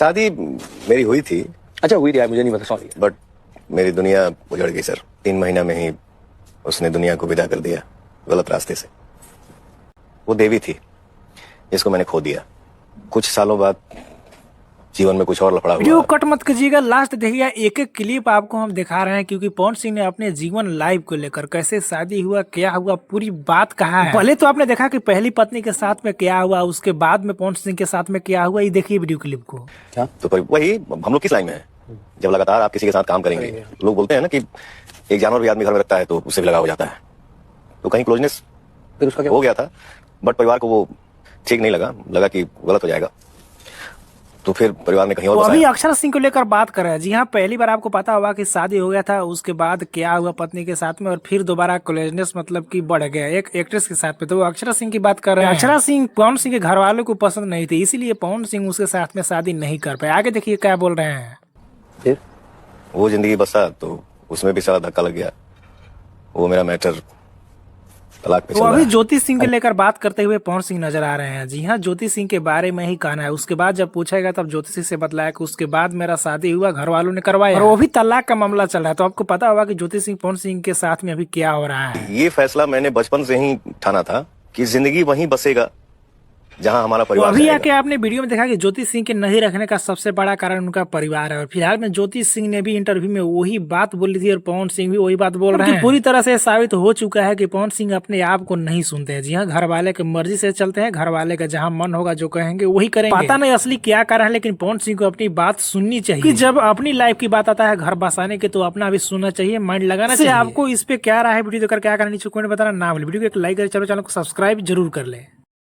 शादी मेरी हुई थी। अच्छा हुई थी यार, मुझे नहीं पता, सॉरी। बट मेरी दुनिया उजड़ गई सर। 3 महीना में ही उसने दुनिया को विदा कर दिया, गलत रास्ते से। वो देवी थी जिसको मैंने खो दिया। कुछ सालों बाद जीवन में कुछ और लफड़ा वीडियो हुआ। कट मत कीजिएगा, लास्ट देखिएगा। एक एक क्लिप आपको हम दिखा रहे हैं क्योंकि पवन सिंह ने अपने जीवन लाइव को लेकर, कैसे शादी हुआ, क्या हुआ, पूरी बात कहा है। पहले तो आपने देखा कि पहली पत्नी के साथ में क्या हुआ, उसके बाद में पवन सिंह के साथ में क्या हुआ। ये देखिए वीडियो क्लिप को। क्या तो वही हम लोग किस लाइन में है, जब लगातार आप किसी के साथ काम करेंगे। लोग बोलते हैं ना कि एक जानवर भी आदमी घर में रखता है तो उससे भी लगाव हो जाता है। तो कहीं क्लोजनेस फिर उसका क्या हो गया था, बट परिवार को वो ठीक नहीं लगा कि गलत हो जाएगा, तो फिर परिवार ने कहीं और तो अभी बसाया। अक्षरा सिंह को लेकर बात कर रहे हैं। जी हाँ, पहली बार आपको पता होगा कि शादी हो गया था, उसके बाद क्या हुआ पत्नी के साथ में, और फिर दोबारा क्लोजनेस मतलब कि बढ़ गया एक एक्ट्रेस के साथ में। तो वो अक्षरा सिंह की बात कर रहे हैं। अक्षरा सिंह पवन सिंह के घर वालों को पसंद नहीं थी, इसीलिए पवन सिंह उसके साथ में शादी नहीं कर पाए। आगे देखिए क्या बोल रहे हैं। फिर वो जिंदगी बसा तो उसमें भी सारा धक्का लग गया। वो मेरा मैटर तलाक पे तो चल रहा अभी है। ज्योति सिंह के लेकर बात करते हुए पवन सिंह नजर आ रहे हैं। जी हाँ, ज्योति सिंह के बारे में ही कहना है। उसके बाद जब पूछा गया तब ज्योति सिंह से बतलाया कि उसके बाद मेरा शादी हुआ, घर वालों ने करवाया, और वो भी तलाक का मामला चल रहा है। तो आपको पता होगा कि ज्योति सिंह पवन सिंह के साथ में अभी क्या हो रहा है। ये फैसला मैंने बचपन से ही ठाना था कि जिंदगी वहीं बसेगा जहां हमारा तो परिवार अभी जाएगा। आके आपने वीडियो में देखा कि ज्योति सिंह के नहीं रखने का सबसे बड़ा कारण उनका परिवार है। और फिलहाल में ज्योति सिंह ने भी इंटरव्यू में वही बात बोली थी और पवन सिंह भी वही बात बोल रहे हैं। पूरी तरह से साबित हो चुका है कि पवन सिंह अपने आप को नहीं सुनते हैं। जी हाँ, घर वाले की मर्जी से चलते हैं, घर वाले का जहाँ मन होगा जो कहेंगे वही करेंगे। पता नहीं असली क्या कारण है, लेकिन पवन सिंह को अपनी बात सुननी चाहिए कि जब अपनी लाइफ की बात आता है घर बसाने की, तो अपना भी सुनना चाहिए, माइंड लगाना चाहिए। आपको इस पे क्या राय है, वीडियो देखकर क्या करना नीचे कमेंट बताना ना भूलिए। वीडियो को एक लाइक करें, चलो चैनल को सब्सक्राइब जरूर कर ले।